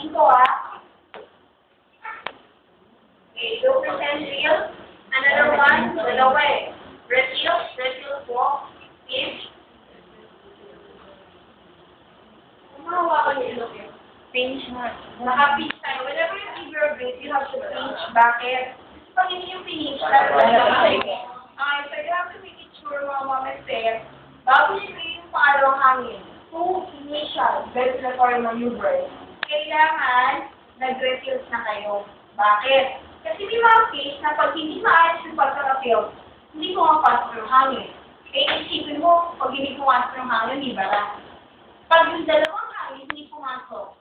Patingin ko, ha? Okay, 2% real. Another one, dalawa eh. Refill po. Fish. Kumawa ka nilo. Pinch mo. Naka-pinch tayo. Whenever you give your breath, you have to pinch. Bakit? Pag hindi yung pinch, dapat okay, so you have to make it sure, mga mama said, bago nyo yung pangalawang hangin, to initial ventilatory maneuvers, kailangan nag-refills na kayo. Bakit? Kasi may mga case na pag hindi maayos yung pagka-refill, hindi pumapasok yung hangin. Eh, isipin mo, pag hindi pumasok yung hangin, di bara. Pag yung dalawang hangin, hindi pumasok,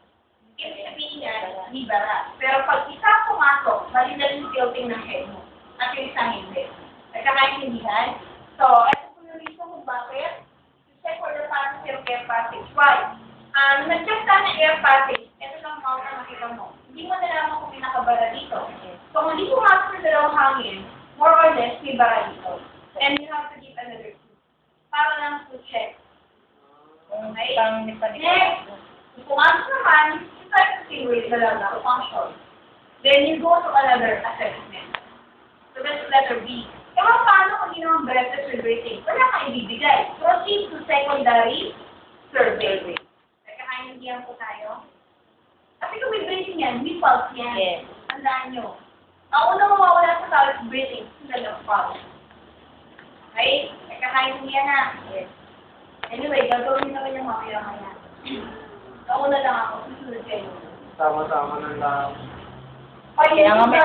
ibig sabihin yan, di bara. Pero pag isa pumasok, bali-dali yung tilting ng head mo. At yung isang hindi. Nagkakaintindihan? So, ito po yung reason kung bakit. To check for the passage of air passage. Why? Nag-check tayo ng air passage. Ito lang mga nakita mo. Hindi mo nalaman kung may nakabara dito. So, kung hindi pumasok yung dalawang hangin, more or less, may bara dito. And you have to give another clue. Para lang to check. Okay? Next, kung pumasok naman, you try to see where the level function. Then you go to another assessment. So that's letter B. Ewan paano kung ginawang breathless survey? Wala kang ibibigay. Proceed to secondary survey. Nagkakaintindihan po tayo? Kasi kung may breathing yan, may pulse yan. Yes. Tandaan nyo. Ang unang mawawala sa tao is breathing. Sila ng pulse. Okay? Nagkakaintindihan na. Yes. Anyway, gagawin naman yung mamaya kaya. Nauna lang ako. Susunod kayo. Sama-sama na lang. Kaya nga may